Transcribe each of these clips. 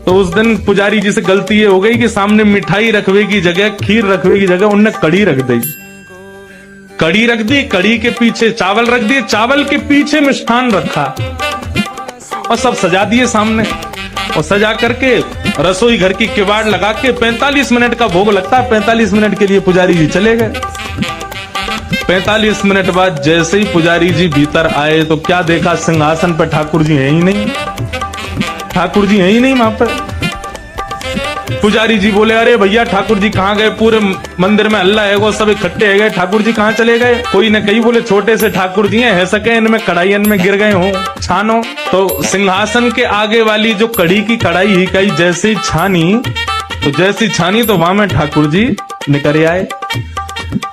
तो उस दिन पुजारी जी से गलती ये हो गई कि सामने मिठाई रखवे की जगह, खीर रखवे की जगह उनने कड़ी रख दी। कड़ी रख दी, कड़ी के पीछे चावल रख दिए, चावल के पीछे मिष्ठान रखा और सब सजा दिए सामने। और सजा करके रसोई घर की किवाड़ लगा के 45 मिनट का भोग लगता है। 45 मिनट के लिए पुजारी जी चले गए। 45 मिनट बाद जैसे ही पुजारी जी भीतर आए तो क्या देखा, सिंहासन पर ठाकुर जी है ही नहीं। ठाकुर जी है ही नहीं वहां पर। पुजारी जी बोले, अरे भैया ठाकुर जी कहाँ गए? पूरे मंदिर में हल्ला है वो, सब इकट्ठे है गए, ठाकुर जी कहाँ चले गए? कोई न कहीं बोले छोटे से ठाकुर जी है सके इनमें कढ़ाइयन में गिर गए हो छानो। तो सिंहासन के आगे वाली जो कड़ी की कढ़ाई ही कहीं जैसी छानी तो वहां में ठाकुर जी निकल आए।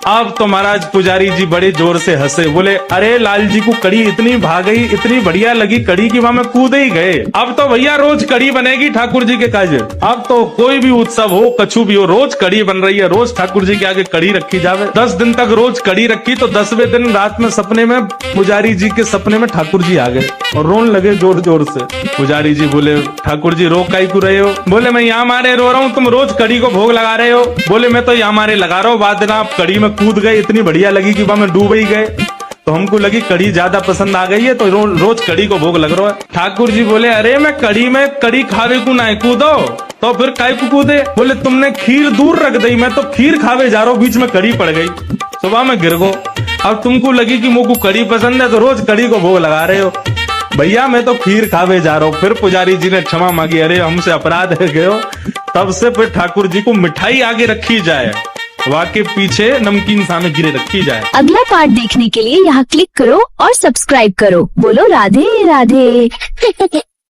अब तो महाराज पुजारी जी बड़े जोर से हंसे, बोले अरे लाल जी को कड़ी इतनी भाग गई, इतनी बढ़िया लगी कड़ी की वहां में कूद ही गए। अब तो भैया रोज कड़ी बनेगी ठाकुर जी के काज। अब तो कोई भी उत्सव हो, कछु भी हो, रोज कड़ी बन रही है, रोज ठाकुर जी के आगे कड़ी रखी जावे। 10 दिन तक रोज कड़ी रखी तो 10वें दिन रात में सपने में पुजारी जी के सपने में ठाकुर जी आ गए और रोन लगे जोर जोर से। पुजारी जी बोले, ठाकुर जी रो काई क्यों रहे हो? बोले मैं यहाँ मारे रो रहा हूँ, तुम रोज कड़ी को भोग लगा रहे हो। बोले मैं तो यहाँ मारे लगा रहा हूँ, बाद में आप कड़ी में कूद गए, इतनी बढ़िया लगी कि वहां में डूब ही गए, तो हमको लगी कड़ी ज्यादा पसंद आ गई है तो रोज कड़ी को भोग लग रहा है। ठाकुर जी बोले, अरे मैं कड़ी खावे को ना कूदो तो फिर काय को कूदे? बोले तुमने खीर दूर रख दी, मैं तो खीर खावे जा रहा हूँ, बीच में कड़ी पड़ गई, सुबह में गिर गो। अब तुमको लगी कि मुझको कड़ी पसंद है तो रोज कड़ी को भोग लगा रहे हो। भैया मैं तो खीर खावे जा रहा हूँ। फिर पुजारी जी ने क्षमा मांगी, अरे हमसे अपराध है गयो। तब से फिर ठाकुर जी को मिठाई आगे रखी जाए, वाके पीछे नमकीन सामग्री रखी जाए। अगला पार्ट देखने के लिए यहाँ क्लिक करो और सब्सक्राइब करो। बोलो राधे राधे।